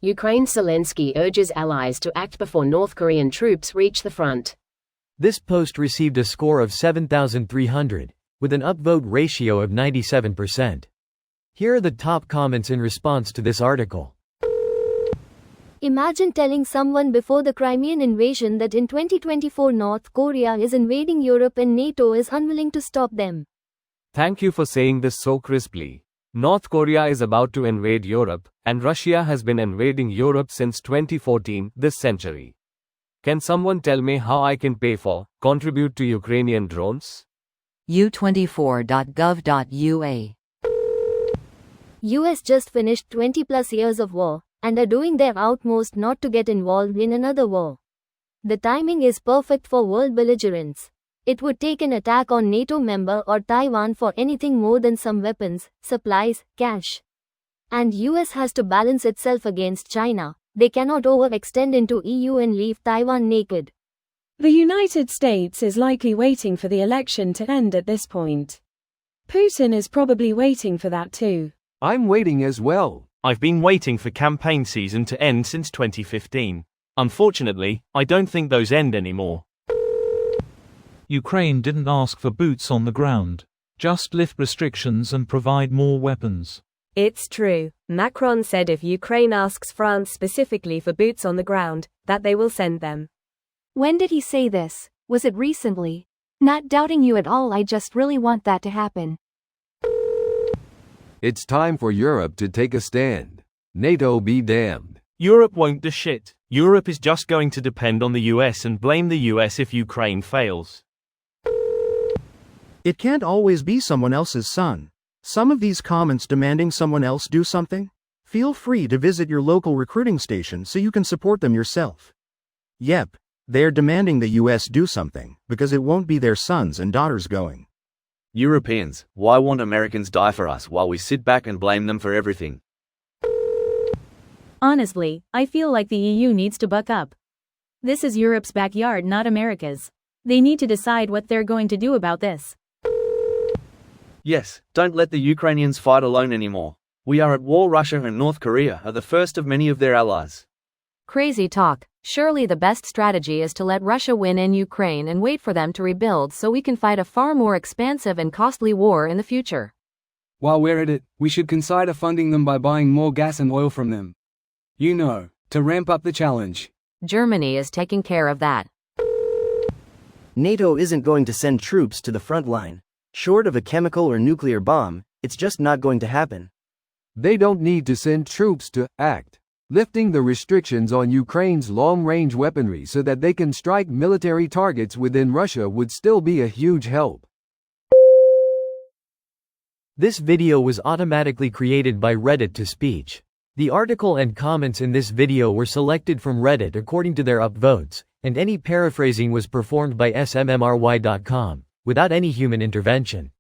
Ukraine's Zelenskyy urges allies to act before North Korean troops reach the front. This post received a score of 7,300, with an upvote ratio of 97%. Here are the top comments in response to this article. Imagine telling someone before the Crimean invasion that in 2024 North Korea is invading Europe and NATO is unwilling to stop them. Thank you for saying this so crisply. North Korea is about to invade Europe, and Russia has been invading Europe since 2014, this century. Can someone tell me how I can contribute to Ukrainian drones? u24.gov.ua. US just finished 20 plus years of war, and are doing their utmost not to get involved in another war. The timing is perfect for world belligerence. It would take an attack on NATO member or Taiwan for anything more than some weapons, supplies, cash. And US has to balance itself against China. They cannot overextend into EU and leave Taiwan naked. The United States is likely waiting for the election to end at this point. Putin is probably waiting for that too. I'm waiting as well. I've been waiting for campaign season to end since 2015. Unfortunately, I don't think those end anymore. Ukraine didn't ask for boots on the ground. Just lift restrictions and provide more weapons. It's true. Macron said if Ukraine asks France specifically for boots on the ground, that they will send them. When did he say this? Was it recently? Not doubting you at all, I just really want that to happen. It's time for Europe to take a stand. NATO be damned. Europe won't do shit. Europe is just going to depend on the US and blame the US if Ukraine fails. It can't always be someone else's son. Some of these comments demanding someone else do something? Feel free to visit your local recruiting station so you can support them yourself. Yep, they're demanding the US do something, because it won't be their sons and daughters going. Europeans, why won't Americans die for us while we sit back and blame them for everything? Honestly, I feel like the EU needs to buck up. This is Europe's backyard, not America's. They need to decide what they're going to do about this. Yes, don't let the Ukrainians fight alone anymore. We are at war. Russia and North Korea are the first of many of their allies. Crazy talk. Surely the best strategy is to let Russia win in Ukraine and wait for them to rebuild so we can fight a far more expansive and costly war in the future. While we're at it, we should consider funding them by buying more gas and oil from them. You know, to ramp up the challenge. Germany is taking care of that. NATO isn't going to send troops to the front line. Short of a chemical or nuclear bomb, it's just not going to happen. They don't need to send troops to act. Lifting the restrictions on Ukraine's long-range weaponry so that they can strike military targets within Russia would still be a huge help. This video was automatically created by Reddit to speech. The article and comments in this video were selected from Reddit according to their upvotes, and any paraphrasing was performed by smmry.com, without any human intervention.